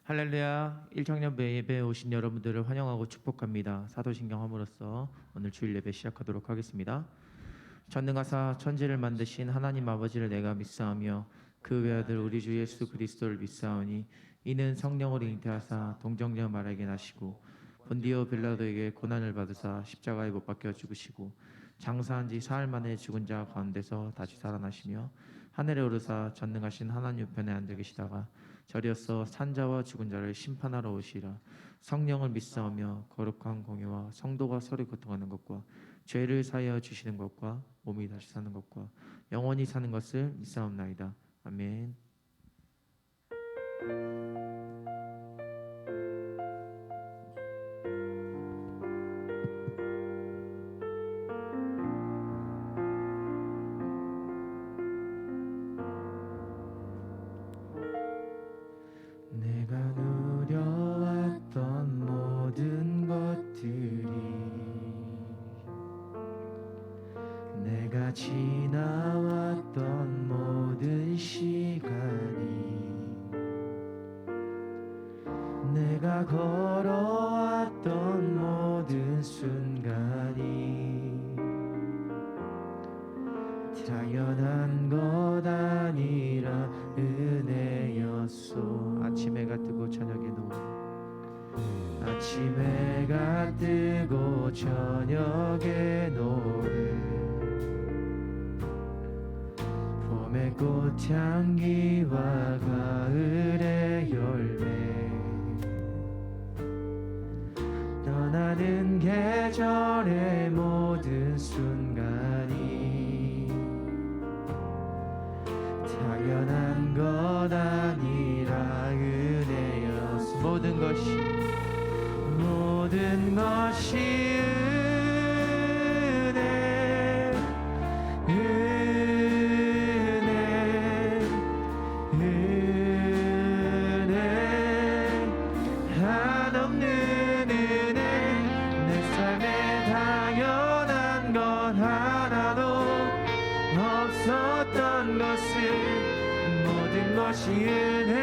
할렐루야. 1청년 예배에 오신 여러분들을 환영하고 축복합니다. 사도신경 함으로써 오늘 주일 예배 시작하도록 하겠습니다. 전능하사 천지를 만드신 하나님 아버지를 내가 믿사오며 그 외아들 우리 주 예수 그리스도를 믿사오니 이는 성령으로 잉태하사 동정녀 마리아에게 나시고 본디오 빌라도에게 고난을 받으사 십자가에 못 박혀 죽으시고 장사한 지 사흘 만에 죽은 자 가운데서 다시 살아나시며 하늘에 오르사 전능하신 하나님 우편에 앉아 계시다가 저리어서 산자와 죽은 자를 심판하러 오시라. 성령을 믿사오며 거룩한 공예와 성도가 서로 교통하는 것과 죄를 사하여 주시는 것과 몸이 다시 사는 것과 영원히 사는 것을 믿사옵나이다. 아멘. 내가 누려왔던 모든 것들이 내가 지나왔던 모든 시간이 내가 걸어왔던 모든 순간이 당연한 것 아니라 은혜였소. 아침 해가 뜨고 저녁에 노을 아침 해가 뜨고 저녁에 노을 봄의 꽃향기와 가을의 열매 떠나는 계절의 모든 순간이 당연한 것 아니라 은혜였소. 모든 것이 은혜 한없는 은혜 내 삶에 당연한 것 하나도 없었던 것을 모든 것이 은혜여서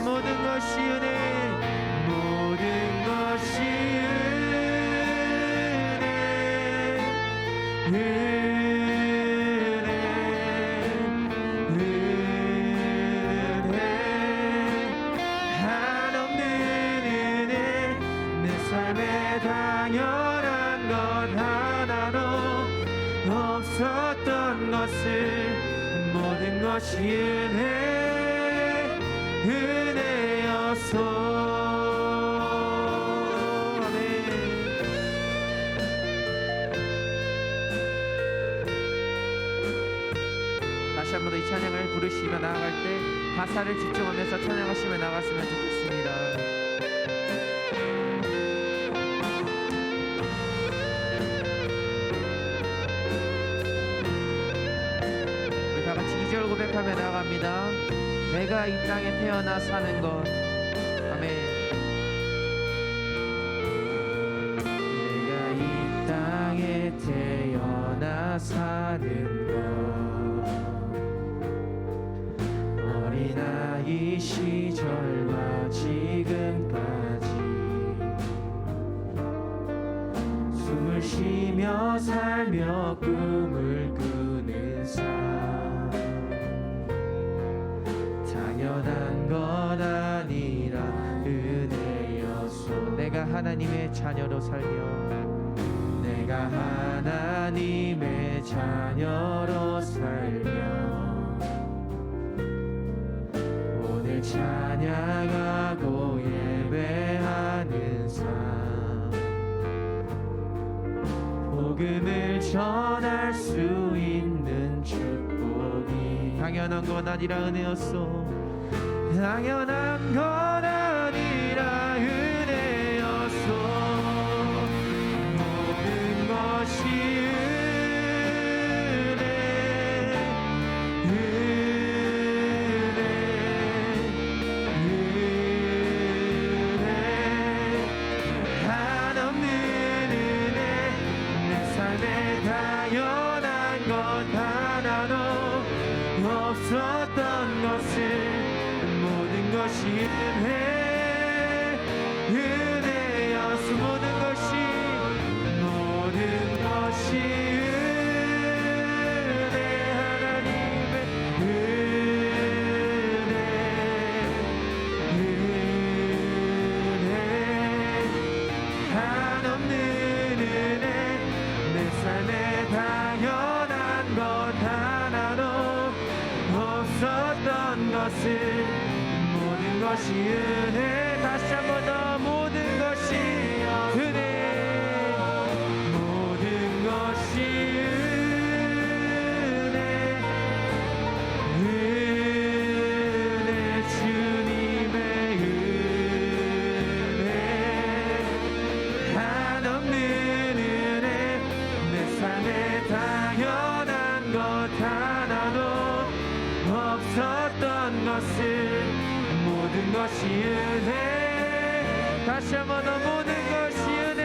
모든 것이 모든 것이 한없는 은혜 내 삶에 당연한 것 하나도 없었던 것을 모든 것이 은혜여서. 아멘. 다시 한 번 더 이 찬양을 부르시며 나아갈 때 가사를 집중하면서 찬양하시며 나갔으면 좋겠습니다. 고백하며 나갑니다. 내가 이 땅에 태어나 사는 것. 아멘. 내가 이 땅에 태어나 사는 것 어린아이 시절과 지금까지 숨을 쉬며 살며 꿈을 꾸는 삶 당연한 것 아니라 은혜였소. 내가 하나님의 자녀로 살며 내가 하나님의 자녀로 살며 오늘 찬양하고 예배하는 삶 복음을 전할 수 있는 축복이 당연한 건 아니라 은혜였소. 당연한 건 아니라 은혜였소. 모든 것이 한없는 은혜 내 삶에 당연한 것 하나도 없었던 것을 은혜여서 모든 것이 은혜 하나님의 은혜 한없는 은혜 내 삶에 당연한 것 하나도 없었던 것을 모든 것이 은혜 다시 한 번 더 모든 것이 은혜 모든 것이 은혜 주님의 은혜 한없는 은혜 내 삶에 당연한 것 하나도 없었던 것을 모든 것이 은혜 다시 한 번 더 모든 것이 은혜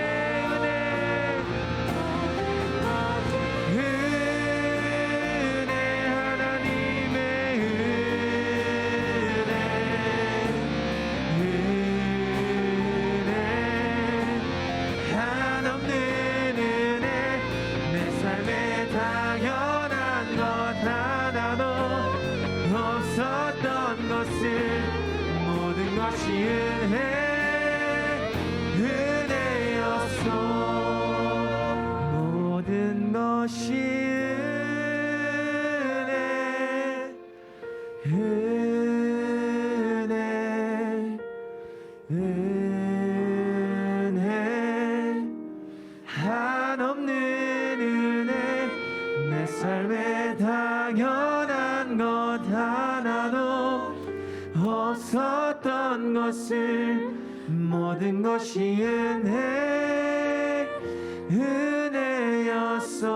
하나님의 은혜 한없는 은혜 내 삶에 당연한 것 하나도 없었던 것을 모든 것이 은혜였소 모든 것이 은혜 한없는 은혜 내 삶에 당연한 것 하나도 없었던 것을 모든 것이 은혜였소.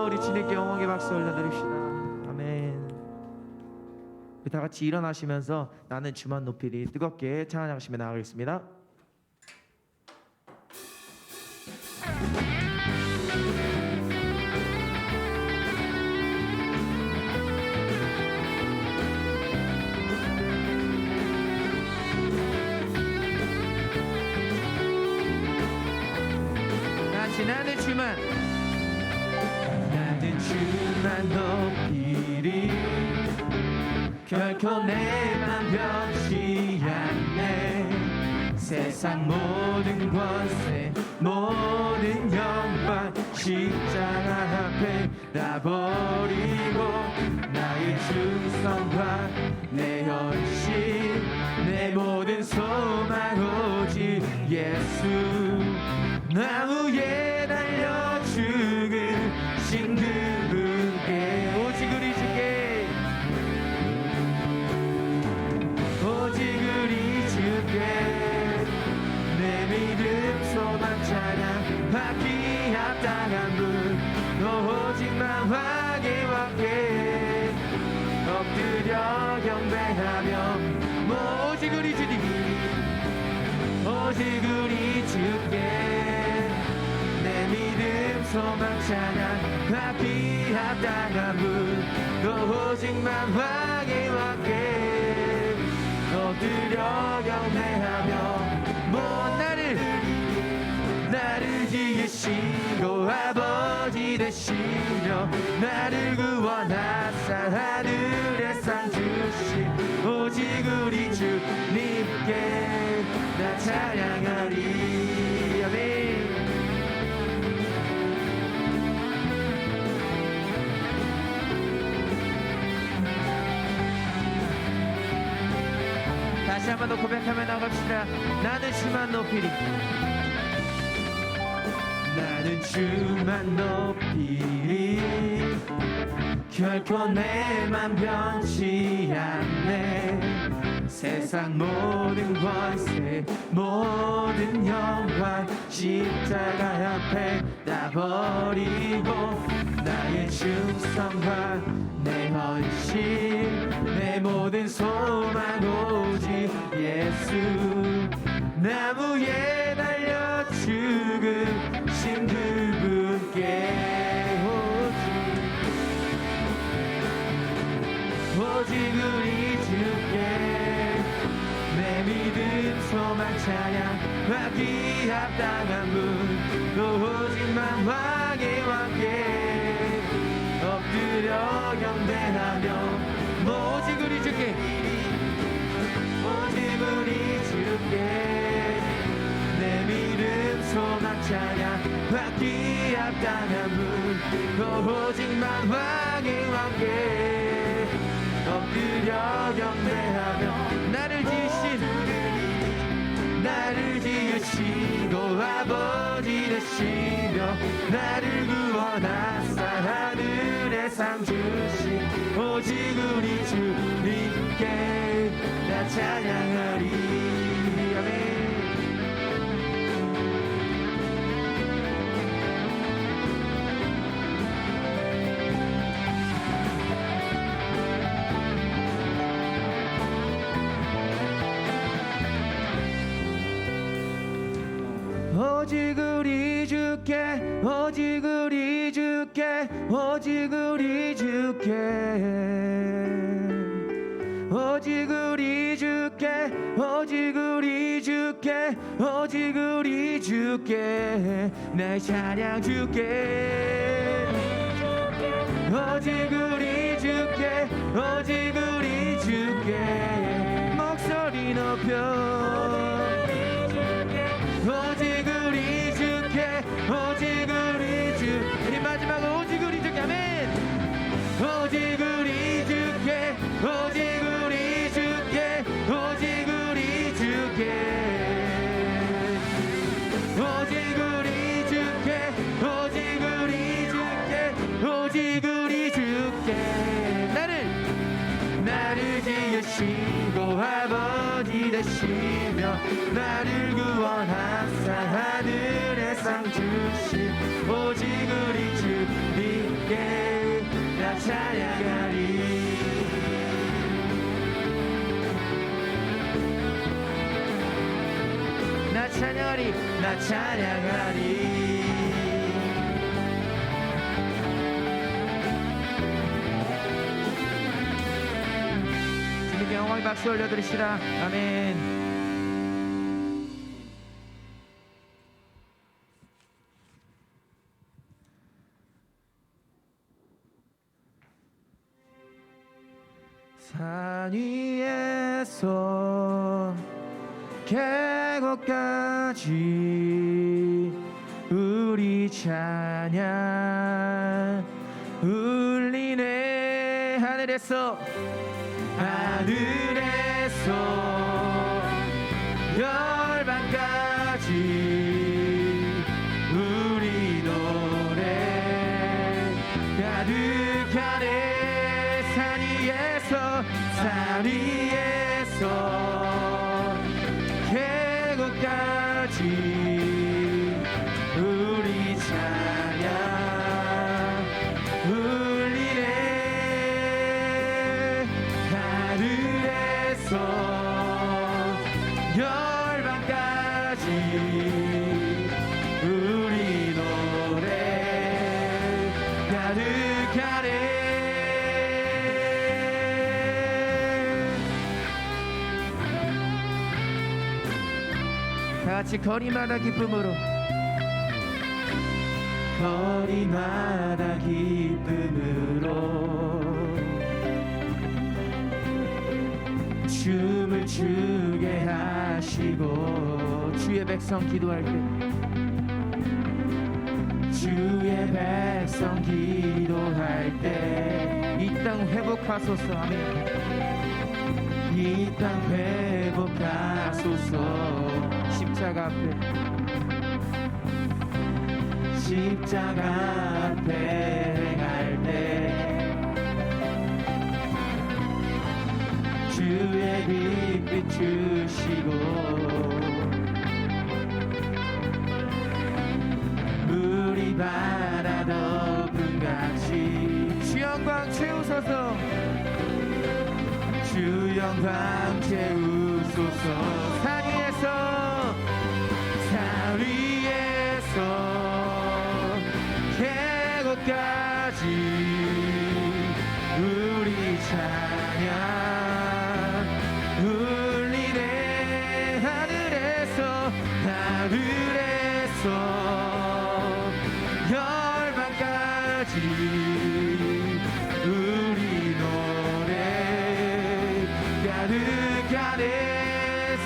우리 주님께 영광의 박수 올려드립시다. 아멘. 우리 다 같이 일어나시면서 나는 주만 높이리 뜨겁게 찬양하시며 나가겠습니다. 나는 주만 높이리 결코 내맘 변치 않네 세상 모든 권세 모든 영광 십자가 앞에 다 버리고 나의 충성과 내 헌신 내 모든 소망 오직 예수 나무에 달려 죽으신 그분께 오직 우리 주께 오직 우리 주께 내 믿음 소망 찬양 받기 합당한 분 오직만 왕께 엎드려 경배하며 오직 우리 주님 오직 우리 주께 소망 찬양 받기 합당한 분 오직만 왕께 엎드려 경배하며 나를 지으시고 아버지 되시며 나를 구원하사 하늘의 상 주신 오직 우리 주님께 나 찬양하리 아멘. 다시 한 번 더 고백하며 나갑시다. 나는 주만 높이리 나는 주만 높이리 결코 내맘 변치 않네 세상 모든 권세 모든 영광 십자가 앞에 다 버리고 나의 충성과 내 헌신 내 모든 소망 오직 예수 나무에 달려 죽으신 그분께 오직 우리 주께 내 믿음 합당한 분 오직만 왕의 왕께 엎드려 경배하며 오직 우리 주께 오직 우리 주께 내 믿음 소망 찬양 받기 합당한 분 오직만 왕의 왕께 엎드려 경배하며 나를 지으시고 아버지 되시며 나를 구원하사 하늘의 상 주신 오직 우리 주님께 나 찬양하리. 아멘. 오직 우리 주께 오직 우리 주께 오직 우리 주께 오직 우리 주께 오직 우리 주께 오직 우리 주께 내 찬양 주께 오직 우리 주께 오직 우리 주께 목소리 높여 오직 우리 주께 오직 우리 주 우리 마지막 오직 우리 주께 아멘. 오직 우리 주께 오직 우리 주께 오직 우리 주께 오직 우리 주께 오직 우리 주께 오직 우리 주께 나를 지으시고 아버지 되시며 나를 구원하사 하늘의 상 주신 오직 우리 주님께 나 찬양하리. 나 찬양하리 나 찬양하리. 주님께 영광의 박수 올려드리시라. 아멘. 산 위에서 계곡까지 우리 찬양 울리네. 하늘에서 열반까지 우리 노래 가득하네. 산 위에서 계곡까지 우리 찬양 울리네. 하늘에서 열반까지 우리 노래 가득하네. 같이 거리마다 기쁨으로 거리마다 기쁨으로 춤을 추게 하시고 주의 백성 기도할 때 주의 백성 기도할 때 이 땅 회복하소서. 아멘. 이 땅 회복하소서. 십자가 앞에 행할 때 주의 빛 비추시고 물이 바다 덮은 같이 주 영광 채우소서. 주 영광 채우소서. 산 위에서 계곡까지 우리 찬양 울리네. 하늘에서 가득하네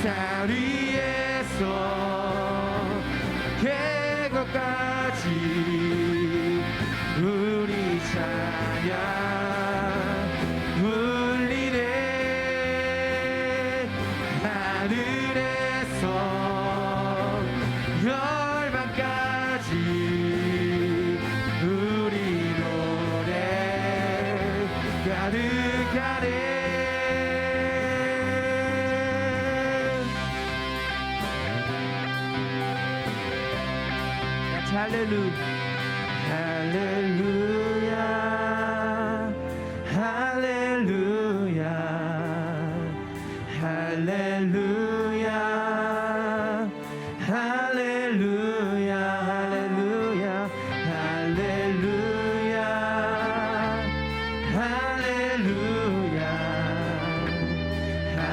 산 위에서 계곡까지 우리 찬양 울리네 하늘에서 열방까지 우리 노래 가득하네 할렐루야 할렐루야 할렐루야 할렐루야 할렐루야 할렐루야 할렐루야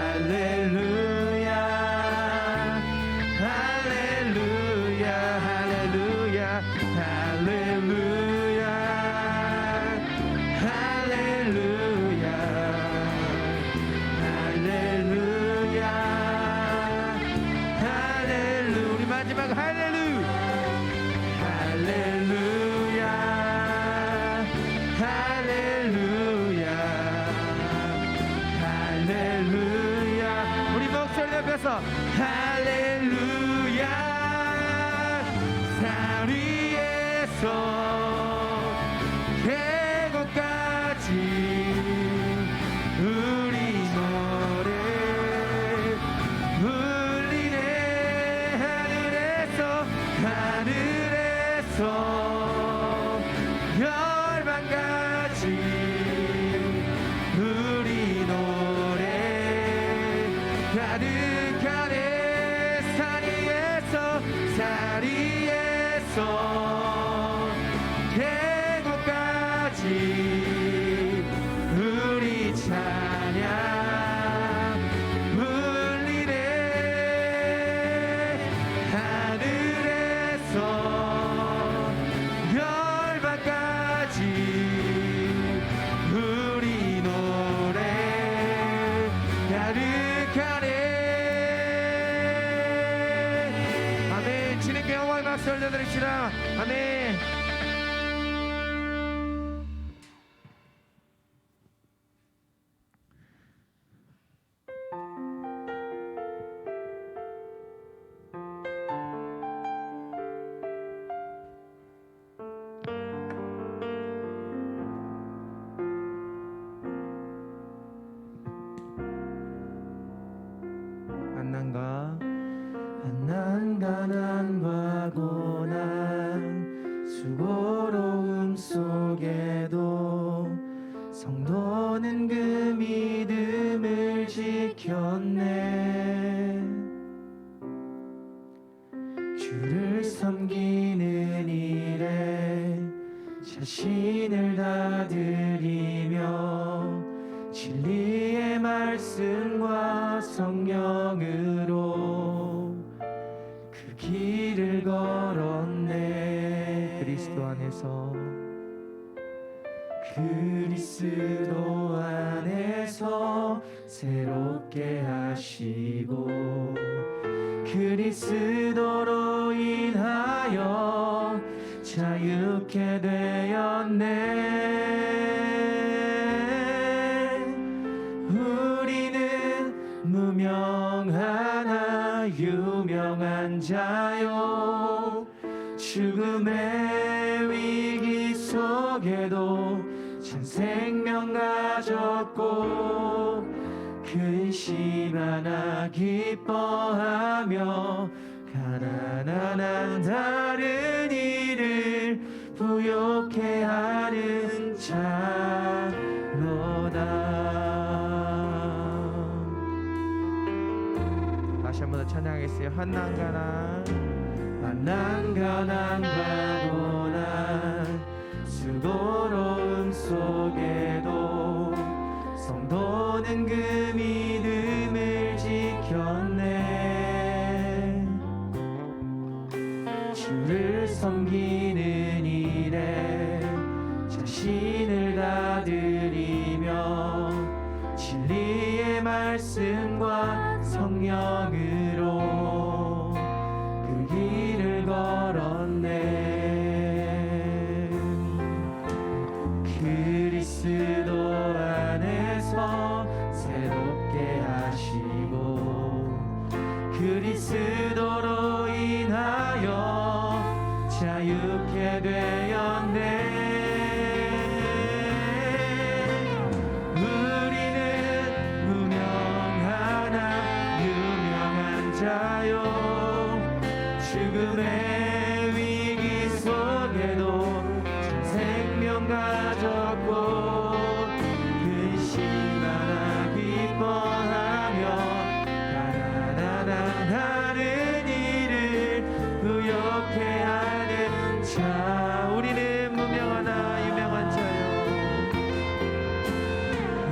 할렐루야 할렐루야 할렐루야 할렐루야 할렐루야 할렐루야 할렐루 우리 마지막 할렐루 할렐루야 할렐루야 할렐루야 우리 목소리 높여서 할렐루야 산 위에서 계곡까지 우리 노래 울리네 하늘에서 열방까지 우리 노래 가득하네 산 위에서 계곡까지 우리 찬양 울리네 하늘에서 열방까지 우리 노래 가득하네 아멘 주님께 영광의 박수 올려드립시다 아멘 난간과 고난 수고로움 속에도 성도는 그 믿음을 지켰네 주를 섬기는 일에 자신을 다 드리며 진리의 말씀과 성령으로 그 길을 걸었네 그리스도 안에서 새롭게 하시고 그리스도로 인하여 자유케 되었네 우리는 무명하나 유명한 자요 죽음의 위기 속에도 참 생명 가졌고 근심 하나 기뻐하며 가난한 한 다른 이를 부욕해 하는 자로다 다시 한번 더 찬양하겠어요 한난간한과 고난 수고로움 속에도 성도는 그 믿음을 지켰네 주를 섬기는 일에 자신을 다 드리며 진리의 말씀과 성령으로 그 길을 걸었네. 그리스도 안에서 새롭게 하시고 그리스도로 인하여 자유케 되었네. 죽음의 위기 속에도 참 생명 가졌고 근심하나 기뻐하며 가난한 다른 이를 부욕해 하는 자. 우리는 무명하나 유명한 자요.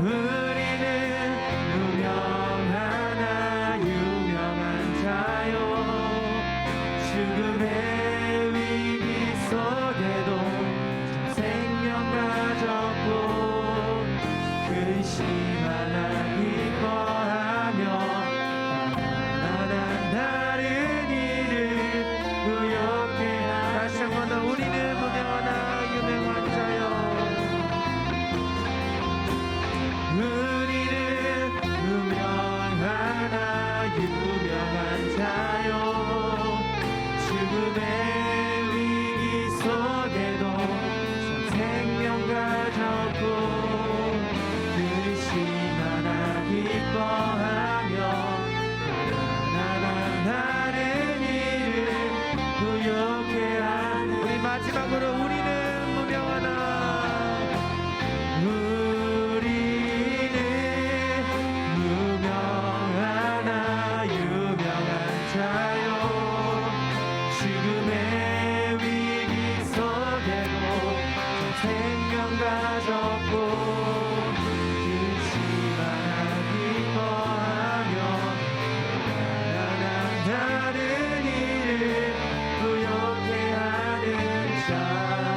우리는 무명하나 유명한 자요. 죽음의 위기 속에도 참 생명 가졌고 근심하나 기뻐하며 가난한 다른 이를 부욕해 하는. 다시 한번 더. 우리는 무명하나 유명한 자요. 우리는 무명하나 유명한 자요. 죽음의 위기 속에도 참 생명 가졌고 근심하나 기뻐하며 가난한 다른 이를 부욕해 하는. 우리 마지막으로 우리는 무명하나 유명한 자요. 죽음의 위기 속에도 생명 가졌고 근심하나 기뻐하며 가난한 다른 이를 부욕해 하는 자로다.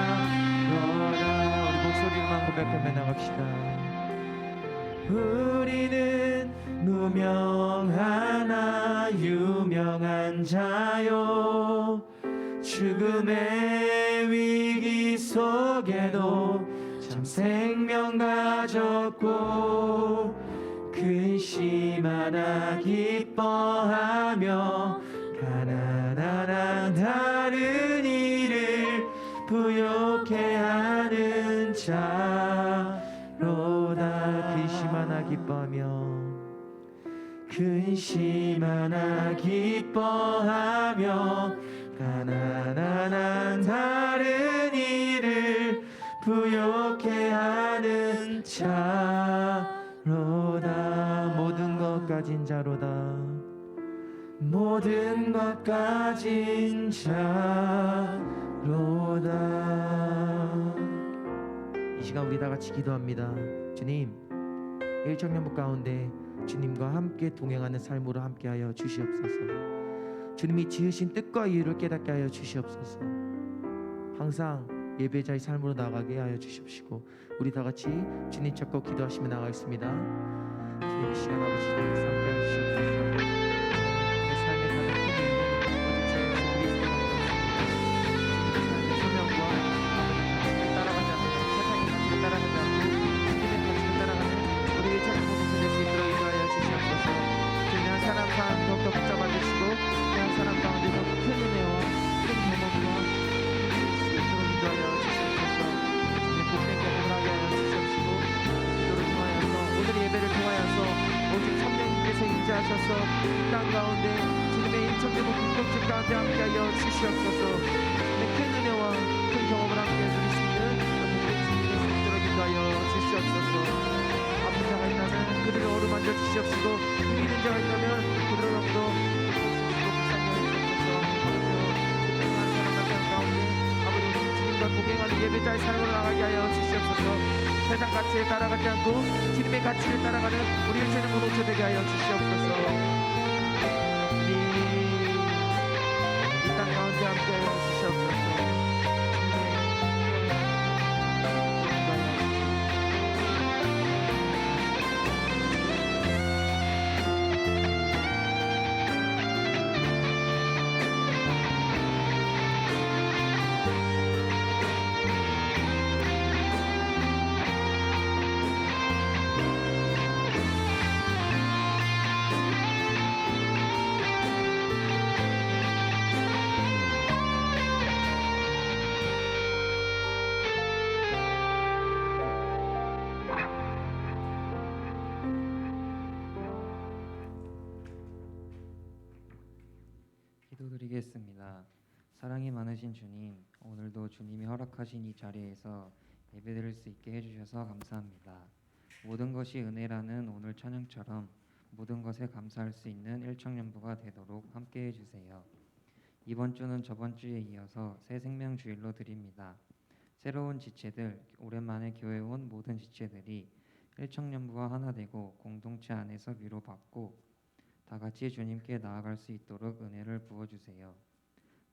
우리 목소리로만 고백하며 나갑시다. 우리는 무명하나 유명한 자요. 죽음의 위기 속에도 참 생명 가졌고 근심하나 기뻐하며 가난한 다른 이를 부욕해 하는 자로다. 근심하나 기뻐하며 근심하나 기뻐하며 가난한 다른 이를 부욕해 하는 자로다. 모든 것 가진 자로다. 모든 것 가진 자로다. 이 시간 우리 다 같이 기도합니다. 주님, 일정연복 가운데 주님과 함께 동행하는 삶으로 함께하여 주시옵소서. 주님이 지으신 뜻과 이유를 깨닫게 하여 주시옵소서. 항상 예배자의 삶으로 나가게 하여 주시옵시고 우리 다 같이 주님 찾고 기도하시며 나가겠습니다. 주님 이 시간 아버지 함께 하여 주시옵소서. 내 삶의 가장 큰 이유는 오직 제 예수 그리스도가 되었습니다. 소명과 따라가지 않고 세상의 가치를 따라가지 않고 주님의 가치를 따라가는 우리 일차적 모습을 낼수 있도록 인도하여 주시옵소서. 주님 한 사람 더욱더 붙잡아 주시고 한 사람 가운데 더욱 큰 은혜와 큰 경험과 인도하여 주시옵소서. 주님 복된 경험을 하게 하여 주시옵시고 기도를 통하여서 오늘 예배를 통하여서 오직 성령님께서 임재하셔서 이 땅 가운데 주님의 인천되고 공동체 가운데 함께하여 주시옵소서. 주님의 큰 은혜와 큰 경험을 함께 누릴 수 있는 복된 주님의 성도로 인도하여 주시옵소서. 아픈 자가 있다면 그들을 어루만져 주시옵시고 힘이 있는 자가 있다면 그들을 얻고 동행하는 예배자의 삶으로 나가게 하여 주시옵소서. 세상 가치에 따라가지 않고 주님의 가치를 따라가는 우리 일체는 공동체 되게 하여 주시옵소서. 이 땅 가운데 함께 하여 주시옵소서. 기도드리겠습니다. 사랑이 많으신 주님, 오늘도 주님이 허락하신 이 자리에서 예배드릴 수 있게 해주셔서 감사합니다. 모든 것이 은혜라는 오늘 찬양처럼 모든 것에 감사할 수 있는 일청년부가 되도록 함께 해주세요. 이번 주는 저번 주에 이어서 새 생명 주일로 드립니다. 새로운 지체들, 오랜만에 교회에 온 모든 지체들이 일청년부와 하나 되고 공동체 안에서 위로받고 다 같이 주님께 나아갈 수 있도록 은혜를 부어주세요.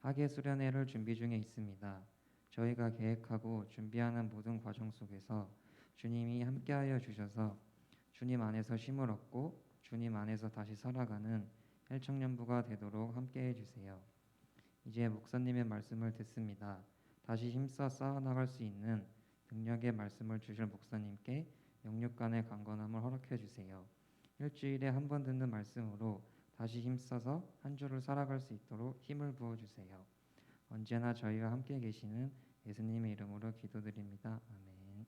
학예 수련회를 준비 중에 있습니다. 저희가 계획하고 준비하는 모든 과정 속에서 주님이 함께하여 주셔서 주님 안에서 쉼을 얻고 주님 안에서 다시 살아가는 일청년부가 되도록 함께해 주세요. 이제 목사님의 말씀을 듣습니다. 다시 힘써 쌓아나갈 수 있는 능력의 말씀을 주실 목사님께 영육간의 강건함을 허락해 주세요. 일주일에 한 번 듣는 말씀으로 다시 힘써서 한 주를 살아갈 수 있도록 힘을 부어주세요. 언제나 저희와 함께 계시는 예수님의 이름으로 기도드립니다. 아멘.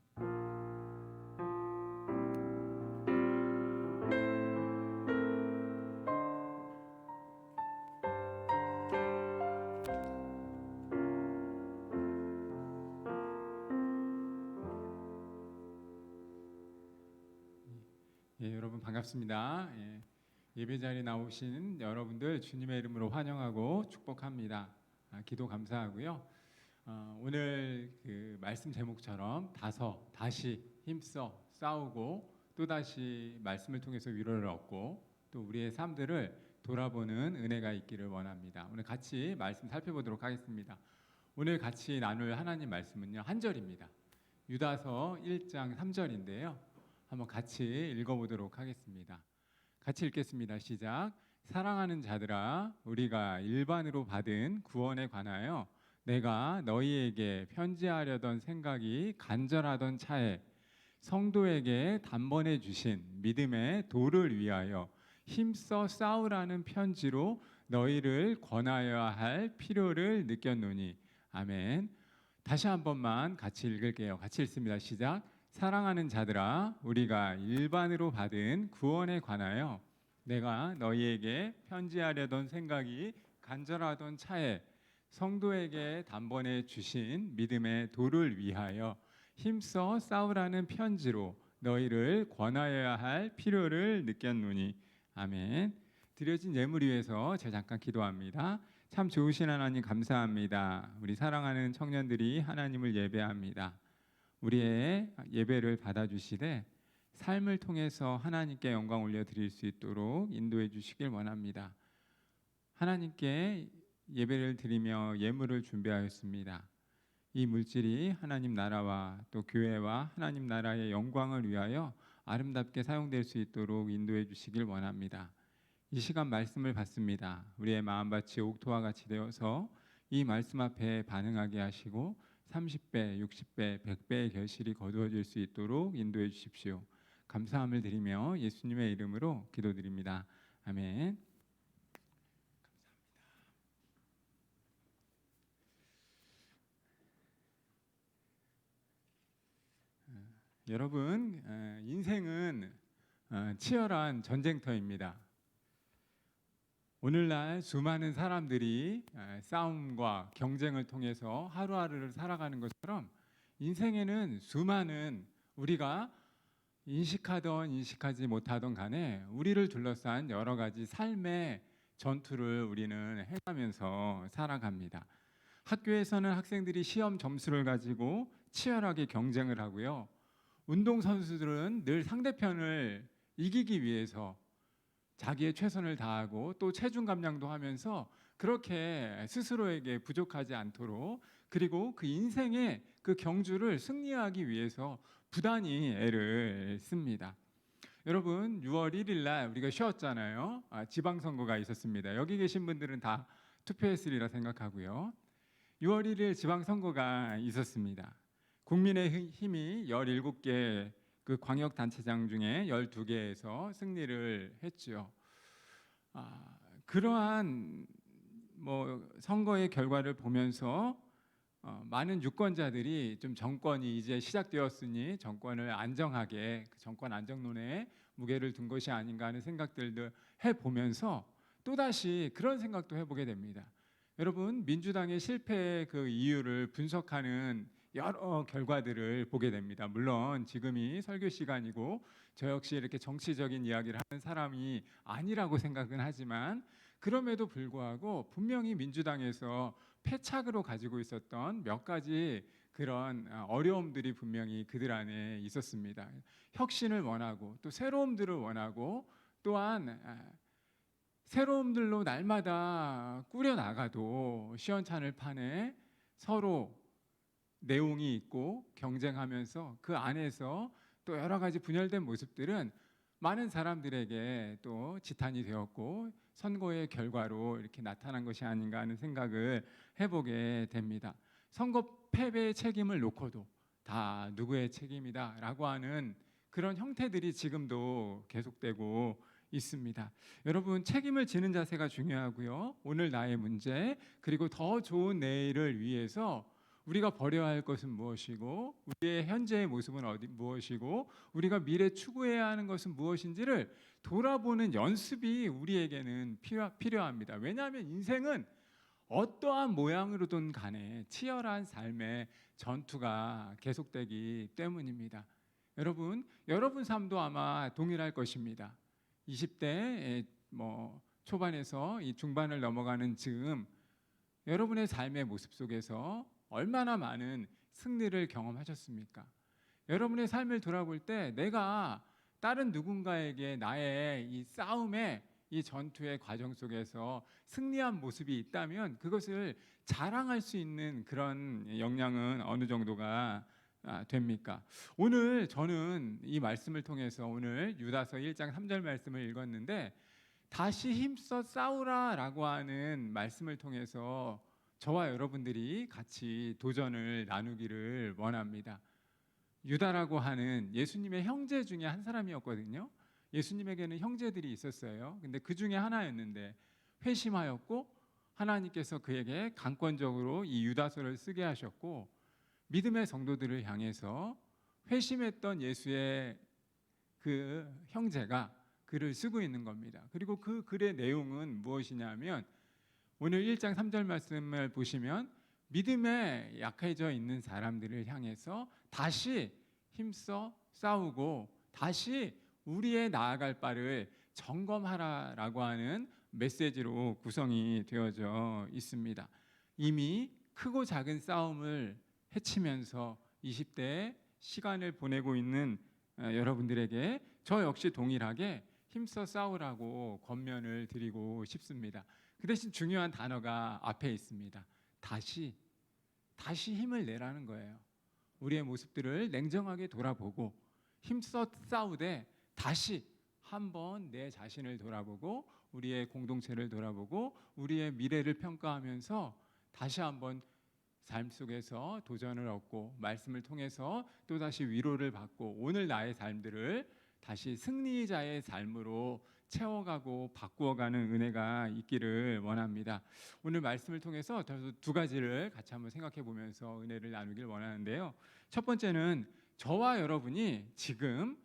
예, 여러분 반갑습니다. 예배 자리에 나오신 여러분들 주님의 이름으로 환영하고 축복합니다. 기도 감사하고요. 오늘 그 말씀 제목처럼 다시 힘써 싸우고 또 다시 말씀을 통해서 위로를 얻고 또 우리의 삶들을 돌아보는 은혜가 있기를 원합니다. 오늘 같이 말씀 살펴보도록 하겠습니다. 오늘 같이 나눌 하나님 말씀은요, 한 절입니다. 유다서 1장 3절인데요. 한번 같이 읽어보도록 하겠습니다. 같이 읽겠습니다. 시작. 사랑하는 자들아, 우리가 일반으로 받은 구원에 관하여 내가 너희에게 편지하려던 생각이 간절하던 차에 성도에게 단번에 주신 믿음의 도를 위하여 힘써 싸우라는 편지로 너희를 권하여야 할 필요를 느꼈노니. 아멘. 다시 한 번만 같이 읽을게요. 같이 읽습니다. 시작. 사랑하는 자들아, 우리가 일반으로 받은 구원에 관하여 내가 너희에게 편지하려던 생각이 간절하던 차에 성도에게 단번에 주신 믿음의 도를 위하여 힘써 싸우라는 편지로 너희를 권하여야 할 필요를 느꼈노니. 아멘. 드려진 예물 위해서 제가 잠깐 기도합니다. 참 좋으신 하나님 감사합니다. 우리 사랑하는 청년들이 하나님을 예배합니다. 우리의 예배를 받아주시되 삶을 통해서 하나님께 영광 올려드릴 수 있도록 인도해 주시길 원합니다. 하나님께 예배를 드리며 예물을 준비하였습니다. 이 물질이 하나님 나라와 또 교회와 하나님 나라의 영광을 위하여 아름답게 사용될 수 있도록 인도해 주시길 원합니다. 이 시간 말씀을 받습니다. 우리의 마음밭이 옥토와 같이 되어서 이 말씀 앞에 반응하게 하시고 30배, 60배, 100배의 결실이 거두어질 수 있도록 인도해 주십시오. 감사함을 드리며 예수님의 이름으로 기도드립니다. 아멘. 감사합니다. 여러분, 인생은 치열한 전쟁터입니다. 오늘날 수많은 사람들이 싸움과 경쟁을 통해서 하루하루를 살아가는 것처럼 인생에는 수많은 우리가 인식하던 인식하지 못하던 간에 우리를 둘러싼 여러 가지 삶의 전투를 우리는 해가면서 살아갑니다. 학교에서는 학생들이 시험 점수를 가지고 치열하게 경쟁을 하고요. 운동선수들은 늘 상대편을 이기기 위해서 자기의 최선을 다하고 또 체중 감량도 하면서 그렇게 스스로에게 부족하지 않도록 그리고 그 인생의 그 경주를 승리하기 위해서 부단히 애를 씁니다. 여러분 6월 1일 날 우리가 쉬었잖아요. 지방선거가 있었습니다. 여기 계신 분들은 다 투표했으리라 생각하고요. 6월 1일 지방선거가 있었습니다. 국민의힘이 17개 그 광역단체장 중에 12개에서 승리를 했죠. 그러한 선거의 결과를 보면서 많은 유권자들이 좀 정권이 이제 시작되었으니 정권을 안정하게 그 정권 안정론에 무게를 둔 것이 아닌가 하는 생각들도 해보면서 또다시 그런 생각도 해보게 됩니다. 여러분, 민주당의 실패의 그 이유를 분석하는 여러 결과들을 보게 됩니다. 물론 지금이 설교 시간이고 저 역시 이렇게 정치적인 이야기를 하는 사람이 아니라고 생각은 하지만, 그럼에도 불구하고 분명히 민주당에서 패착으로 가지고 있었던 몇 가지 그런 어려움들이 분명히 그들 안에 있었습니다. 혁신을 원하고 또 새로움들을 원하고, 또한 새로움들로 날마다 꾸려 나가도 시원찮을 판에 서로 내용이 있고 경쟁하면서 그 안에서 또 여러 가지 분열된 모습들은 많은 사람들에게 또 지탄이 되었고 선거의 결과로 이렇게 나타난 것이 아닌가 하는 생각을 해보게 됩니다. 선거 패배의 책임을 놓고도 다 누구의 책임이다라고 하는 그런 형태들이 지금도 계속되고 있습니다. 여러분, 책임을 지는 자세가 중요하고요. 오늘 나의 문제, 그리고 더 좋은 내일을 위해서 우리가 버려야 할 것은 무엇이고, 우리의 현재의 모습은 무엇이고, 우리가 미래 추구해야 하는 것은 무엇인지를 돌아보는 연습이 우리에게는 필요합니다. 왜냐하면 인생은 어떠한 모양으로든 간에 치열한 삶의 전투가 계속되기 때문입니다. 여러분 삶도 아마 동일할 것입니다. 20대 초반에서 이 중반을 넘어가는 즈음, 여러분의 삶의 모습 속에서 얼마나 많은 승리를 경험하셨습니까? 여러분의 삶을 돌아볼 때 내가 다른 누군가에게 나의 이 싸움의 이 전투의 과정 속에서 승리한 모습이 있다면 그것을 자랑할 수 있는 그런 역량은 어느 정도가 됩니까? 오늘 저는 이 말씀을 통해서 오늘 유다서 1장 3절 말씀을 읽었는데, 다시 힘써 싸우라라고 하는 말씀을 통해서 저와 여러분들이 같이 도전을 나누기를 원합니다. 유다라고 하는 예수님의 형제 중에 한 사람이었거든요. 예수님에게는 형제들이 있었어요. 근데 그 중에 하나였는데 회심하였고 하나님께서 그에게 강권적으로 이 유다서를 쓰게 하셨고, 믿음의 성도들을 향해서 회심했던 예수의 그 형제가 글을 쓰고 있는 겁니다. 그리고 그 글의 내용은 무엇이냐면, 오늘 1장 3절 말씀을 보시면 믿음에 약해져 있는 사람들을 향해서 다시 힘써 싸우고 다시 우리의 나아갈 바를 점검하라라고 하는 메시지로 구성이 되어져 있습니다. 이미 크고 작은 싸움을 헤치면서 20대에 시간을 보내고 있는 여러분들에게 저 역시 동일하게 힘써 싸우라고 권면을 드리고 싶습니다. 그 대신 중요한 단어가 앞에 있습니다. 다시 힘을 내라는 거예요. 우리의 모습들을 냉정하게 돌아보고 힘써 싸우되 다시 한번 내 자신을 돌아보고 우리의 공동체를 돌아보고 우리의 미래를 평가하면서 다시 한번 삶 속에서 도전을 얻고 말씀을 통해서 또다시 위로를 받고 오늘 나의 삶들을 다시 승리자의 삶으로 채워가고 바꾸어가는 은혜가 있기를 원합니다. 오늘 말씀을 통해서 두 가지를 같이 한번 생각해 보면서 은혜를 나누길 원하는데요. 첫 번째는 저와 여러분이 지금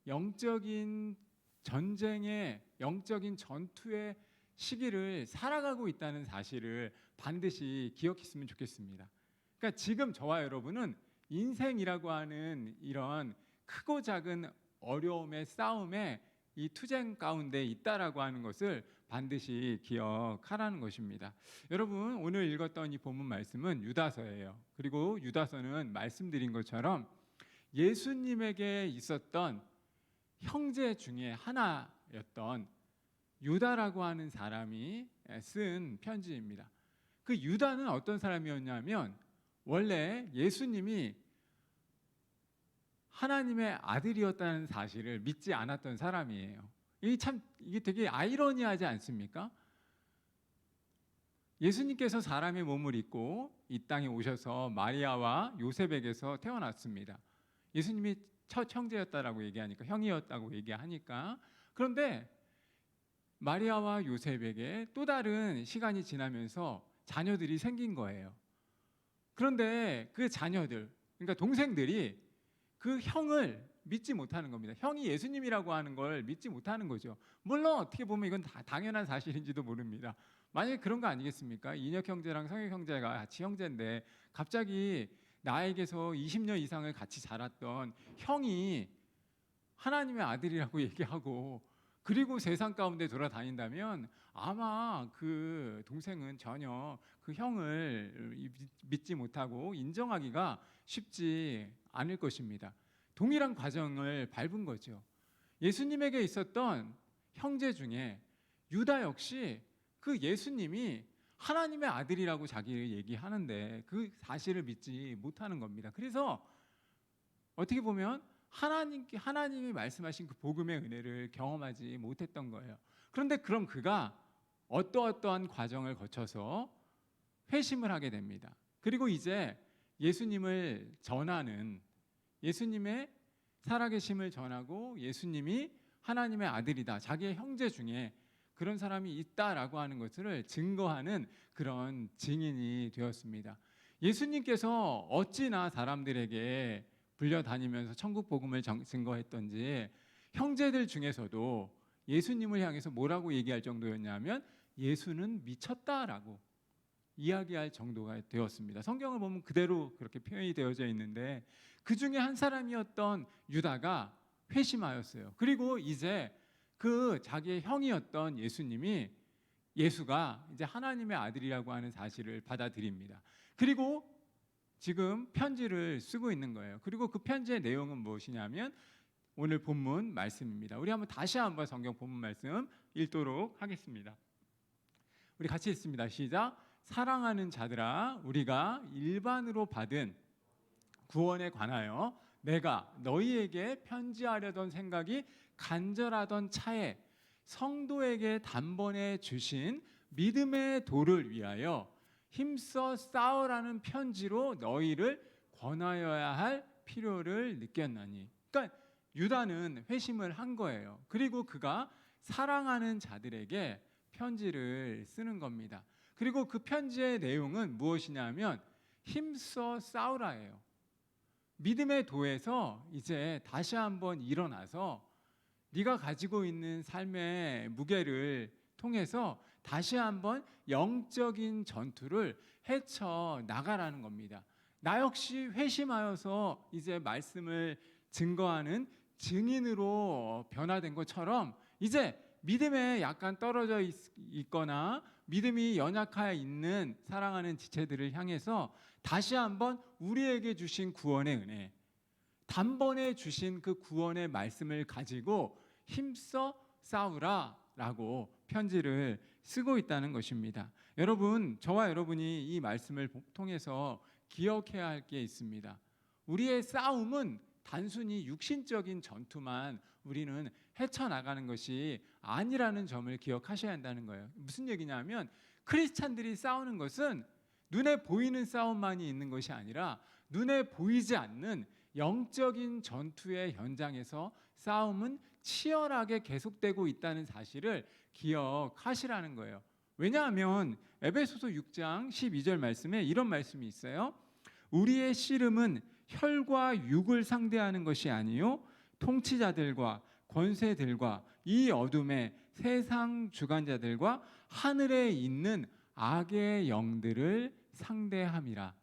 영적인 전쟁의 영적인 전투의 시기를 살아가고 있다는 사실을 반드시 기억했으면 좋겠습니다. 그러니까 지금 저와 여러분은 인생이라고 하는 이런 크고 작은 어려움의 싸움에 이 투쟁 가운데 있다라고 하는 것을 반드시 기억하라는 것입니다. 여러분, 오늘 읽었던 이 본문 말씀은 유다서예요. 그리고 유다서는 말씀드린 것처럼 예수님에게 있었던 형제 중에 하나였던 유다라고 하는 사람이 쓴 편지입니다. 그 유다는 어떤 사람이었냐면 원래 예수님이 하나님의 아들이었다는 사실을 믿지 않았던 사람이에요. 이게 되게 아이러니하지 않습니까? 예수님께서 사람의 몸을 입고 이 땅에 오셔서 마리아와 요셉에게서 태어났습니다. 예수님이 첫 형제였다라고 얘기하니까, 형이었다고 얘기하니까, 그런데 마리아와 요셉에게 또 다른 시간이 지나면서 자녀들이 생긴 거예요. 그런데 그 자녀들, 그러니까 동생들이 그 형을 믿지 못하는 겁니다. 형이 예수님이라고 하는 걸 믿지 못하는 거죠. 물론 어떻게 보면 이건 다 당연한 사실인지도 모릅니다. 만약에 그런 거 아니겠습니까? 인혁 형제랑 성혁 형제가 같이 형제인데 갑자기 나에게서 20년 이상을 같이 자랐던 형이 하나님의 아들이라고 얘기하고 그리고 세상 가운데 돌아다닌다면 아마 그 동생은 전혀 그 형을 믿지 못하고 인정하기가 쉽지 않을 것입니다. 동일한 과정을 밟은 거죠. 예수님에게 있었던 형제 중에 유다 역시 그 예수님이 하나님의 아들이라고 자기를 얘기하는데 그 사실을 믿지 못하는 겁니다. 그래서 어떻게 보면 하나님이 말씀하신 그 복음의 은혜를 경험하지 못했던 거예요. 그런데 그럼 그가 어떠한 과정을 거쳐서 회심을 하게 됩니다. 그리고 이제 예수님을 전하는, 예수님의 살아계심을 전하고 예수님이 하나님의 아들이다, 자기의 형제 중에 그런 사람이 있다라고 하는 것을 증거하는 그런 증인이 되었습니다. 예수님께서 어찌나 사람들에게 불려다니면서 천국 복음을 증거했던지 형제들 중에서도 예수님을 향해서 뭐라고 얘기할 정도였냐면 예수는 미쳤다라고 이야기할 정도가 되었습니다. 성경을 보면 그대로 그렇게 표현이 되어져 있는데 그 중에 한 사람이었던 유다가 회심하였어요. 그리고 이제 그 자기의 형이었던 예수가 이제 하나님의 아들이라고 하는 사실을 받아들입니다. 그리고 지금 편지를 쓰고 있는 거예요. 그리고 그 편지의 내용은 무엇이냐면 오늘 본문 말씀입니다. 우리 다시 한번 성경 본문 말씀 읽도록 하겠습니다. 우리 같이 읽습니다. 시작. 사랑하는 자들아, 우리가 일반으로 받은 구원에 관하여 내가 너희에게 편지하려던 생각이 간절하던 차에 성도에게 단번에 주신 믿음의 도를 위하여 힘써 싸우라는 편지로 너희를 권하여야 할 필요를 느꼈나니. 그러니까 유다는 회심을 한 거예요. 그리고 그가 사랑하는 자들에게 편지를 쓰는 겁니다. 그리고 그 편지의 내용은 무엇이냐면 힘써 싸우라예요. 믿음의 도에서 이제 다시 한번 일어나서 네가 가지고 있는 삶의 무게를 통해서 다시 한번 영적인 전투를 헤쳐 나가라는 겁니다. 나 역시 회심하여서 이제 말씀을 증거하는 증인으로 변화된 것처럼 이제 믿음에 약간 떨어져 있거나 믿음이 연약하여 있는 사랑하는 지체들을 향해서 다시 한번 우리에게 주신 구원의 은혜, 단번에 주신 그 구원의 말씀을 가지고 힘써 싸우라라고 편지를 쓰고 있다는 것입니다. 여러분, 저와 여러분이 이 말씀을 통해서 기억해야 할 게 있습니다. 우리의 싸움은 단순히 육신적인 전투만 우리는 헤쳐나가는 것이 아니라는 점을 기억하셔야 한다는 거예요. 무슨 얘기냐면 크리스찬들이 싸우는 것은 눈에 보이는 싸움만이 있는 것이 아니라 눈에 보이지 않는 영적인 전투의 현장에서 싸움은 치열하게 계속되고 있다는 사실을 기억하시라는 거예요. 왜냐하면 에베소서 6장 12절 말씀에 이런 말씀이 있어요. 우리의 씨름은 혈과 육을 상대하는 것이 아니요 통치자들과 권세들과 이 어둠의 세상 주관자들과 하늘에 있는 악의 영들을 상대함이라.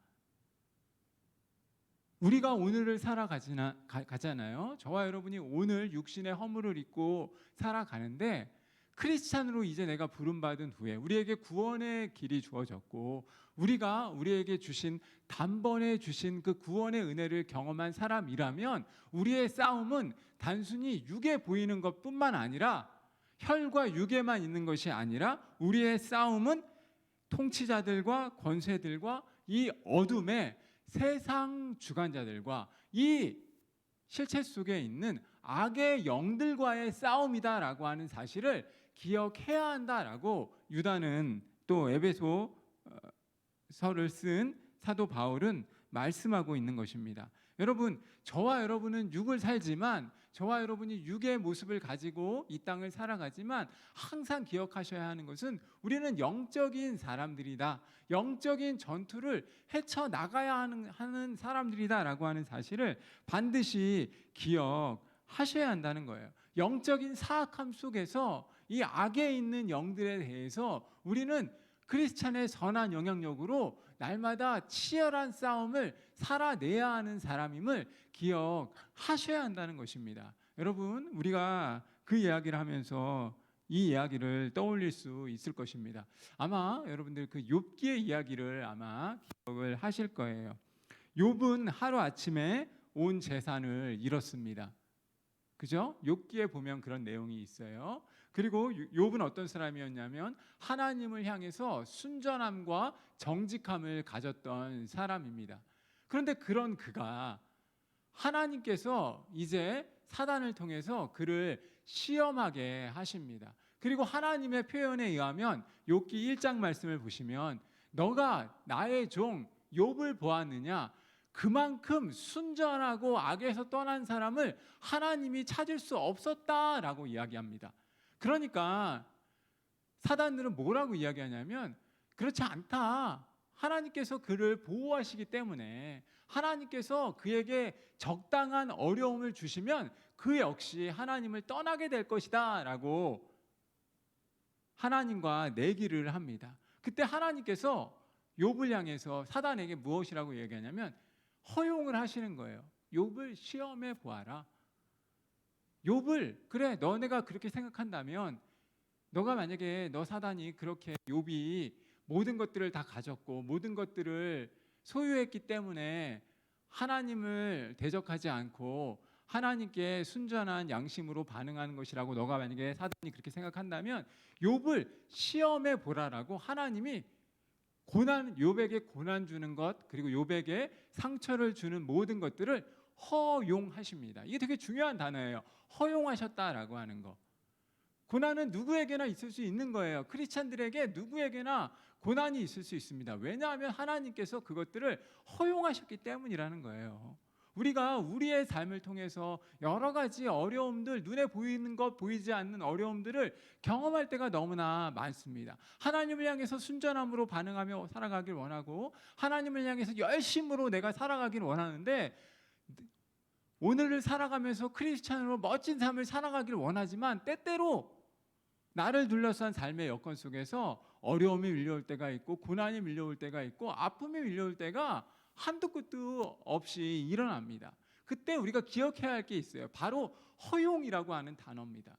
우리가 오늘을 살아가잖아요. 저와 여러분이 오늘 육신의 허물을 입고 살아가는데 크리스찬으로 이제 내가 부름받은 후에 우리에게 구원의 길이 주어졌고 우리가 우리에게 주신 단번에 주신 그 구원의 은혜를 경험한 사람이라면 우리의 싸움은 단순히 육에 보이는 것뿐만 아니라 혈과 육에만 있는 것이 아니라 우리의 싸움은 통치자들과 권세들과 이 어둠의 세상 주관자들과 이 실체 속에 있는 악의 영들과의 싸움이다라고 하는 사실을 기억해야 한다라고 유다는 또 에베소서를 쓴 사도 바울은 말씀하고 있는 것입니다. 여러분, 저와 여러분은 육을 살지만 저와 여러분이 육의 모습을 가지고 이 땅을 살아가지만 항상 기억하셔야 하는 것은 우리는 영적인 사람들이다. 영적인 전투를 헤쳐나가야 하는 사람들이다라고 하는 사실을 반드시 기억하셔야 한다는 거예요. 영적인 사악함 속에서 이 악에 있는 영들에 대해서 우리는 크리스찬의 선한 영향력으로 날마다 치열한 싸움을 살아내야 하는 사람임을 기억하셔야 한다는 것입니다. 여러분, 우리가 그 이야기를 하면서 이 이야기를 떠올릴 수 있을 것입니다. 아마 여러분들 그 욥기의 이야기를 아마 기억을 하실 거예요. 욥은 하루 아침에 온 재산을 잃었습니다. 그죠? 욥기에 보면 그런 내용이 있어요. 그리고 욥은 어떤 사람이었냐면 하나님을 향해서 순전함과 정직함을 가졌던 사람입니다. 그런데 그런 그가 하나님께서 이제 사단을 통해서 그를 시험하게 하십니다. 그리고 하나님의 표현에 의하면 욥기 1장 말씀을 보시면 너가 나의 종 욥을 보았느냐? 그만큼 순전하고 악에서 떠난 사람을 하나님이 찾을 수 없었다라고 이야기합니다. 그러니까 사단들은 뭐라고 이야기하냐면 그렇지 않다. 하나님께서 그를 보호하시기 때문에 하나님께서 그에게 적당한 어려움을 주시면 그 역시 하나님을 떠나게 될 것이다 라고 하나님과 내기를 합니다. 그때 하나님께서 욥을 향해서 사단에게 무엇이라고 얘기하냐면 허용을 하시는 거예요. 욥을 시험해 보아라. 욥을 그래 너네가 그렇게 생각한다면 너가 만약에 너 사단이 그렇게 욥이 모든 것들을 다 가졌고 모든 것들을 소유했기 때문에 하나님을 대적하지 않고 하나님께 순전한 양심으로 반응하는 것이라고 너가 만약에 사단이 그렇게 생각한다면 욥을 시험해 보라라고 하나님이 욥에게 고난 주는 것 그리고 욥에게 상처를 주는 모든 것들을 허용하십니다. 이게 되게 중요한 단어예요. 허용하셨다라고 하는 거. 고난은 누구에게나 있을 수 있는 거예요. 크리스찬들에게 누구에게나 고난이 있을 수 있습니다. 왜냐하면 하나님께서 그것들을 허용하셨기 때문이라는 거예요. 우리가 우리의 삶을 통해서 여러 가지 어려움들, 눈에 보이는 것, 보이지 않는 어려움들을 경험할 때가 너무나 많습니다. 하나님을 향해서 순전함으로 반응하며 살아가길 원하고 하나님을 향해서 열심으로 내가 살아가길 원하는데 오늘을 살아가면서 크리스찬으로 멋진 삶을 살아가길 원하지만 때때로 나를 둘러싼 삶의 여건 속에서 어려움이 밀려올 때가 있고 고난이 밀려올 때가 있고 아픔이 밀려올 때가 한도 끝도 없이 일어납니다. 그때 우리가 기억해야 할 게 있어요. 바로 허용이라고 하는 단어입니다.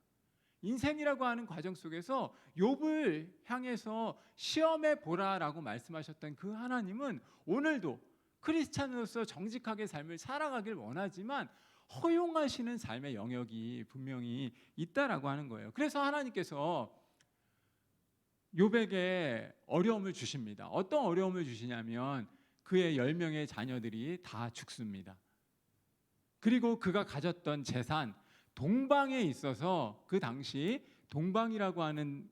인생이라고 하는 과정 속에서 욥을 향해서 시험해 보라라고 말씀하셨던 그 하나님은 오늘도 크리스찬으로서 정직하게 삶을 살아가길 원하지만 허용하시는 삶의 영역이 분명히 있다라고 하는 거예요. 그래서 하나님께서 욥에게 어려움을 주십니다. 어떤 어려움을 주시냐면 그의 10명의 자녀들이 다 죽습니다. 그리고 그가 가졌던 재산 동방에 있어서 그 당시 동방이라고 하는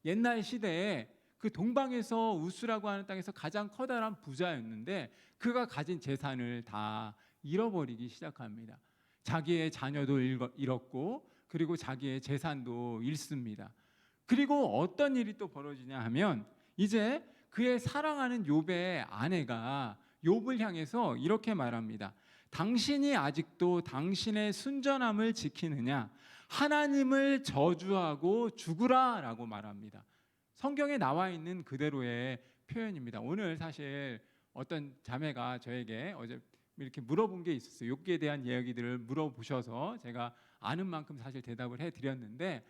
옛날 시대에 그 동방에서 우스라고 하는 땅에서 가장 커다란 부자였는데 그가 가진 재산을 다 잃어버리기 시작합니다. 자기의 자녀도 잃었고 그리고 자기의 재산도 잃습니다. 그리고 어떤 일이 또 벌어지냐 하면 이제 그의 사랑하는 욥의 아내가 욥을 향해서 이렇게 말합니다. 당신이 아직도 당신의 순전함을 지키느냐? 하나님을 저주하고 죽으라 라고 말합니다. 성경에 나와 있는 그대로의 표현입니다. 오늘 사실 어떤 자매가 저에게 어제 이렇게 물어본 게 있었어요. 욥기에 대한 이야기들을 물어보셔서 제가 아는 만큼 사실 대답을 해드렸는데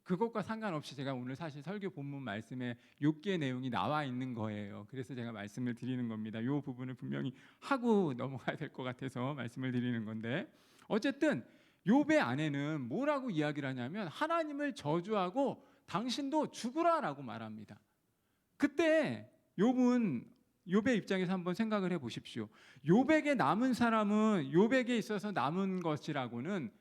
그것과 상관없이 제가 오늘 사실 설교 본문 말씀에 욥기의 내용이 나와 있는 거예요. 그래서 제가 말씀을 드리는 겁니다. 이 부분을 분명히 하고 넘어가야 될 것 같아서 말씀을 드리는 건데 어쨌든 욥의 아내는 뭐라고 이야기를 하냐면 하나님을 저주하고 당신도 죽으라라고 말합니다. 그때 욥의 입장에서 한번 생각을 해보십시오. 욥에게 남은 사람은 욥에게 있어서 남은 것이라고는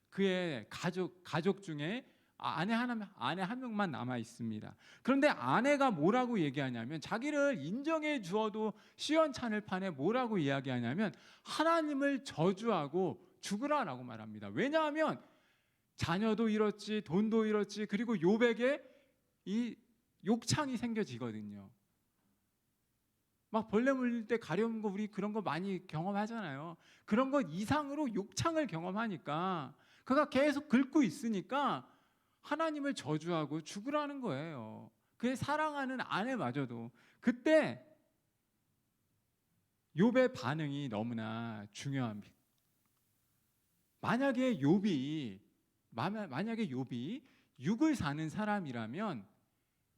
그의 가족 중에 아내 한 명만 남아 있습니다. 그런데 아내가 뭐라고 얘기하냐면 자기를 인정해 주어도 시원찮을 판에 뭐라고 이야기하냐면 하나님을 저주하고 죽으라라고 말합니다. 왜냐하면 자녀도 잃었지, 돈도 잃었지, 그리고 욥에게 이 욕창이 생겨지거든요. 막 벌레 물릴 때 가려운 거 우리 그런 거 많이 경험하잖아요. 그런 것 이상으로 욕창을 경험하니까 그가 계속 긁고 있으니까 하나님을 저주하고 죽으라는 거예요. 그의 사랑하는 아내마저도. 그때 욥의 반응이 너무나 중요합니다. 만약에 욥이 육을 사는 사람이라면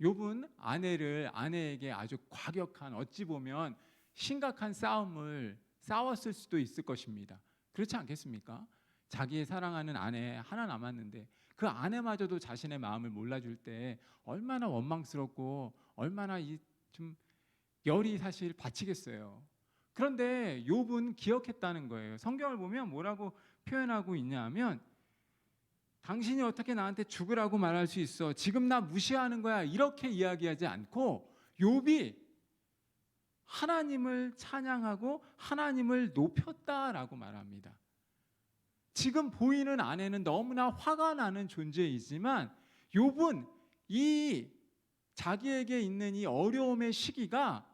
욥은 아내에게 아주 과격한, 어찌 보면 심각한 싸움을 싸웠을 수도 있을 것입니다. 그렇지 않겠습니까? 자기의 사랑하는 아내 하나 남았는데 그 아내마저도 자신의 마음을 몰라줄 때 얼마나 원망스럽고 얼마나 좀 열이 사실 받치겠어요. 그런데 욥은 기억했다는 거예요. 성경을 보면 뭐라고 표현하고 있냐면 당신이 어떻게 나한테 죽으라고 말할 수 있어? 지금 나 무시하는 거야. 이렇게 이야기하지 않고 욥이 하나님을 찬양하고 하나님을 높였다라고 말합니다. 지금 보이는 아내는 너무나 화가 나는 존재이지만 욥은 이 자기에게 있는 이 어려움의 시기가,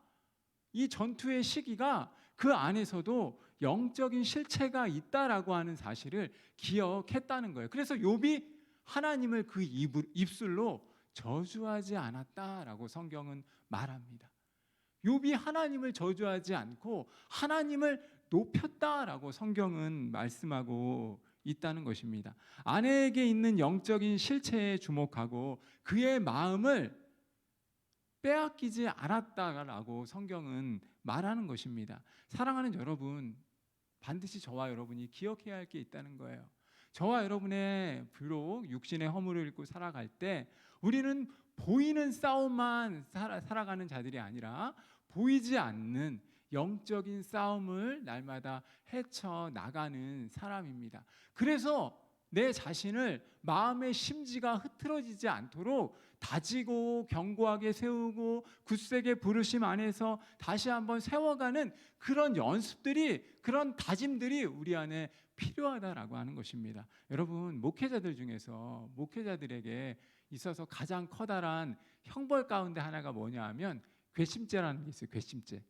이 전투의 시기가 그 안에서도 영적인 실체가 있다라고 하는 사실을 기억했다는 거예요. 그래서 욥이 하나님을 그 입술로 저주하지 않았다라고 성경은 말합니다. 욥이 하나님을 저주하지 않고 하나님을 높였다라고 성경은 말씀하고 있다는 것입니다. 아내에게 있는 영적인 실체에 주목하고 그의 마음을 빼앗기지 않았다라고 성경은 말하는 것입니다. 사랑하는 여러분, 반드시 저와 여러분이 기억해야 할 게 있다는 거예요. 저와 여러분의 비록 육신의 허물을 입고 살아갈 때 우리는 보이는 싸움만 살아가는 자들이 아니라 보이지 않는 영적인 싸움을 날마다 헤쳐나가는 사람입니다. 그래서 내 자신을 마음의 심지가 흐트러지지 않도록 다지고 견고하게 세우고 굳세게 부르심 안에서 다시 한번 세워가는 그런 연습들이, 그런 다짐들이 우리 안에 필요하다라고 하는 것입니다. 여러분, 목회자들 중에서 목회자들에게 있어서 가장 커다란 형벌 가운데 하나가 뭐냐 하면 괘씸죄라는 게 있어요. 괘씸죄.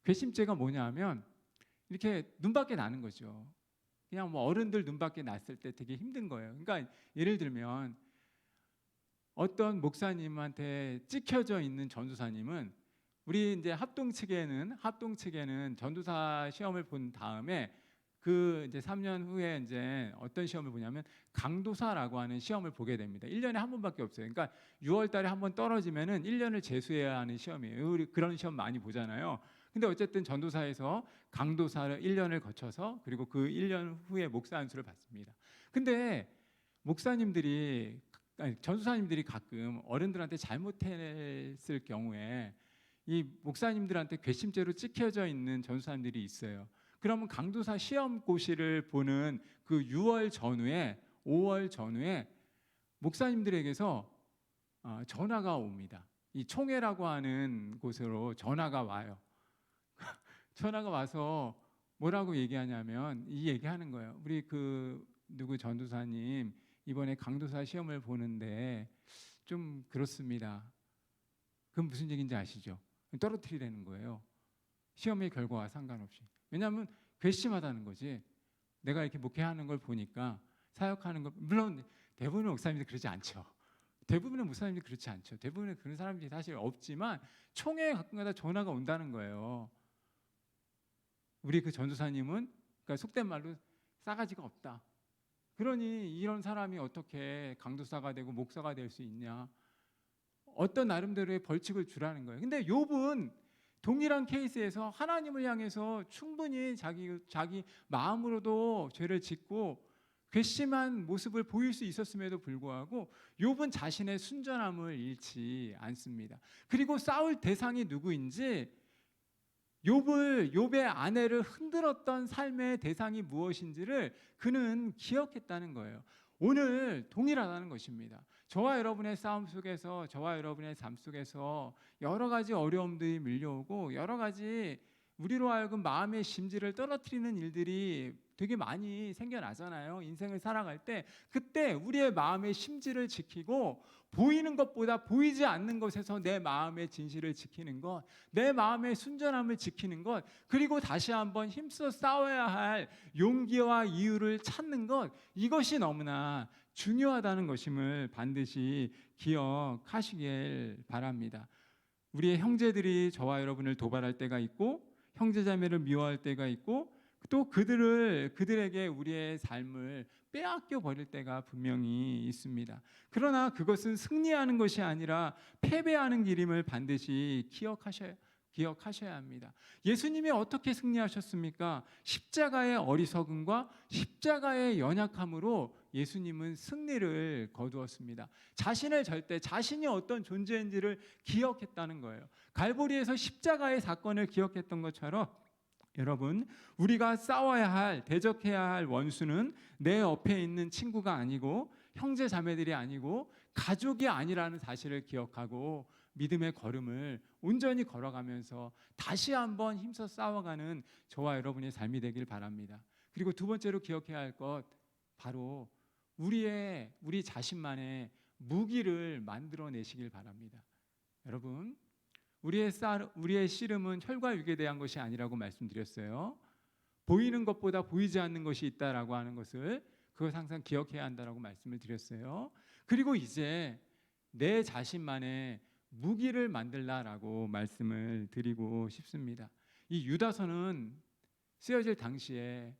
괘씸죄가 뭐냐 하면 이렇게 눈밖에 나는 거죠. 그냥 뭐 어른들 눈밖에 났을 때 되게 힘든 거예요. 그러니까 예를 들면 어떤 목사님한테 찍혀져 있는 전도사님은 우리 이제 합동 측에는 전도사 시험을 본 다음에 그 이제 3년 후에 이제 어떤 시험을 보냐면 강도사라고 하는 시험을 보게 됩니다. 1년에 한 번밖에 없어요. 그러니까 6월 달에 한 번 떨어지면은 1년을 재수해야 하는 시험이에요. 우리 그런 시험 많이 보잖아요. 근데 어쨌든 전도사에서 강도사를 1년을 거쳐서 그리고 그 1년 후에 목사 안수를 받습니다. 근데 전도사님들이 가끔 어른들한테 잘못했을 경우에 이 목사님들한테 괘씸죄로 찍혀져 있는 전도사님들이 있어요. 그러면 강도사 시험고시를 보는 그 5월 전후에 목사님들에게서 전화가 옵니다. 이 총회라고 하는 곳으로 전화가 와요. 전화가 와서 뭐라고 얘기하냐면 이 얘기하는 거예요. 우리 그 누구 전도사님 이번에 강도사 시험을 보는데 좀 그렇습니다. 그건 무슨 얘기인지 아시죠? 떨어뜨리라는 거예요. 시험의 결과와 상관없이. 왜냐하면 괘씸하다는 거지. 내가 이렇게 목회하는 걸 보니까 사역하는 걸, 물론 대부분의 목사님들이 그러지 않죠. 대부분의 목사님들이 그렇지 않죠. 대부분의 그런 사람들이 사실 없지만 총회에 가끔가다 전화가 온다는 거예요. 우리 그 전도사님은 그러니까 속된 말로 싸가지가 없다. 그러니 이런 사람이 어떻게 강도사가 되고 목사가 될 수 있냐? 어떤 나름대로의 벌칙을 주라는 거예요. 근데 욥은 동일한 케이스에서 하나님을 향해서 충분히 자기 마음으로도 죄를 짓고 괘씸한 모습을 보일 수 있었음에도 불구하고 욥은 자신의 순전함을 잃지 않습니다. 그리고 싸울 대상이 누구인지, 욥의 아내를 흔들었던 삶의 대상이 무엇인지를 그는 기억했다는 거예요. 오늘 동일하다는 것입니다. 저와 여러분의 싸움 속에서, 저와 여러분의 삶 속에서 여러 가지 어려움들이 밀려오고 여러 가지 우리로 하여금 마음의 심지를 떨어뜨리는 일들이 되게 많이 생겨나잖아요. 인생을 살아갈 때 그때 우리의 마음의 심지를 지키고 보이는 것보다 보이지 않는 것에서 내 마음의 진실을 지키는 것, 내 마음의 순전함을 지키는 것, 그리고 다시 한번 힘써 싸워야 할 용기와 이유를 찾는 것, 이것이 너무나 중요하다는 것임을 반드시 기억하시길 바랍니다. 우리의 형제들이 저와 여러분을 도발할 때가 있고 형제자매를 미워할 때가 있고 또 그들에게 우리의 삶을 빼앗겨 버릴 때가 분명히 있습니다. 그러나 그것은 승리하는 것이 아니라 패배하는 길임을 반드시 기억하셔야 합니다. 예수님이 어떻게 승리하셨습니까? 십자가의 어리석음과 십자가의 연약함으로 예수님은 승리를 거두었습니다. 자신이 어떤 존재인지를 기억했다는 거예요. 갈보리에서 십자가의 사건을 기억했던 것처럼 여러분, 우리가 싸워야 할, 대적해야 할 원수는 내 옆에 있는 친구가 아니고 형제 자매들이 아니고 가족이 아니라는 사실을 기억하고 믿음의 걸음을 온전히 걸어가면서 다시 한번 힘써 싸워가는 저와 여러분의 삶이 되길 바랍니다. 그리고 두 번째로 기억해야 할 것, 바로 우리 자신만의 무기를 만들어내시길 바랍니다. 여러분, 우리의 씨름은 혈과 육에 대한 것이 아니라고 말씀드렸어요. 보이는 것보다 보이지 않는 것이 있다라고 하는 것을 그것 항상 기억해야 한다라고 말씀을 드렸어요. 그리고 이제 내 자신만의 무기를 만들라라고 말씀을 드리고 싶습니다. 이 유다서는 쓰여질 당시에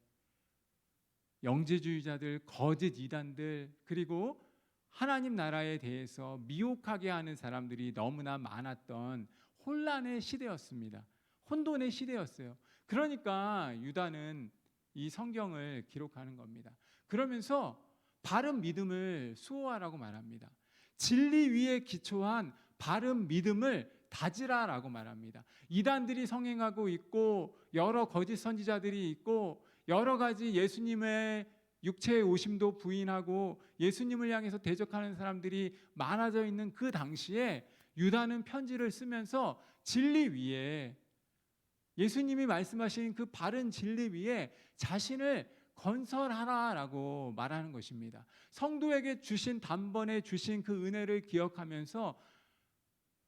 영지주의자들, 거짓 이단들, 그리고 하나님 나라에 대해서 미혹하게 하는 사람들이 너무나 많았던 혼란의 시대였습니다. 혼돈의 시대였어요. 그러니까 유다는 이 성경을 기록하는 겁니다. 그러면서 바른 믿음을 수호하라고 말합니다. 진리 위에 기초한 바른 믿음을 다지라라고 말합니다. 이단들이 성행하고 있고 여러 거짓 선지자들이 있고 여러 가지 예수님의 육체의 오심도 부인하고 예수님을 향해서 대적하는 사람들이 많아져 있는 그 당시에 유다는 편지를 쓰면서 진리 위에, 예수님이 말씀하신 그 바른 진리 위에 자신을 건설하라라고 말하는 것입니다. 성도에게 주신 단번에 주신 그 은혜를 기억하면서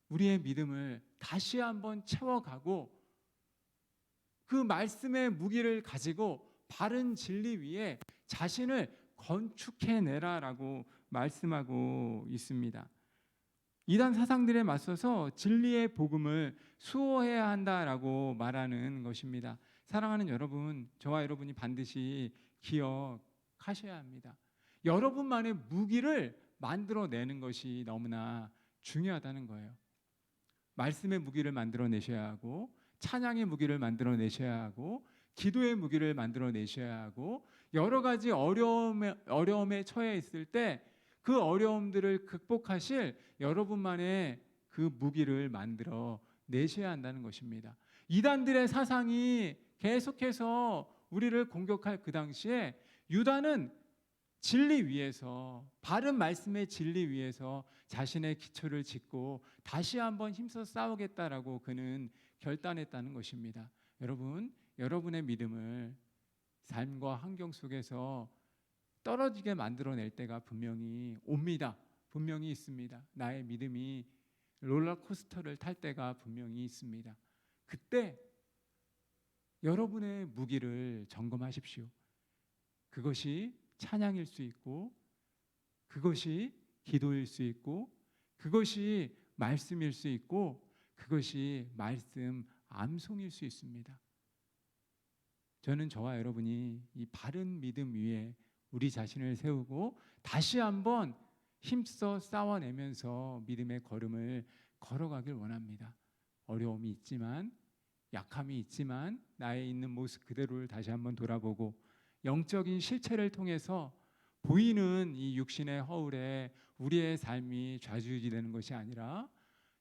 우리의 믿음을 다시 한번 채워가고 그 말씀의 무기를 가지고 바른 진리 위에 자신을 건축해내라라고 말씀하고 있습니다. 이단 사상들에 맞서서 진리의 복음을 수호해야 한다라고 말하는 것입니다. 사랑하는 여러분, 저와 여러분이 반드시 기억하셔야 합니다. 여러분만의 무기를 만들어내는 것이 너무나 중요하다는 거예요. 말씀의 무기를 만들어내셔야 하고 찬양의 무기를 만들어내셔야 하고 기도의 무기를 만들어내셔야 하고 여러 가지 어려움에 처해 있을 때 그 어려움들을 극복하실 여러분만의 그 무기를 만들어 내셔야 한다는 것입니다. 이단들의 사상이 계속해서 우리를 공격할 그 당시에 유다는 진리 위에서, 바른 말씀의 진리 위에서 자신의 기초를 짓고 다시 한번 힘써 싸우겠다라고 그는 결단했다는 것입니다. 여러분, 여러분의 믿음을 삶과 환경 속에서 떨어지게 만들어낼 때가 분명히 옵니다. 분명히 있습니다. 나의 믿음이 롤러코스터를 탈 때가 분명히 있습니다. 그때 여러분의 무기를 점검하십시오. 그것이 찬양일 수 있고 그것이 기도일 수 있고 그것이 말씀일 수 있고 그것이 말씀 암송일 수 있습니다. 저는 저와 여러분이 이 바른 믿음 위에 우리 자신을 세우고 다시 한번 힘써 싸워내면서 믿음의 걸음을 걸어가길 원합니다. 어려움이 있지만, 약함이 있지만 나의 있는 모습 그대로를 다시 한번 돌아보고 영적인 실체를 통해서 보이는 이 육신의 허울에 우리의 삶이 좌지우지되는 것이 아니라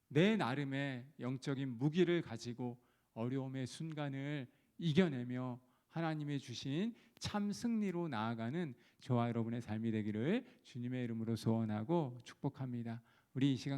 내 나름의 영적인 무기를 가지고 어려움의 순간을 이겨내며 하나님이 주신 참 승리로 나아가는 저와 여러분의 삶이 되기를 주님의 이름으로 소원하고 축복합니다. 우리 이 시간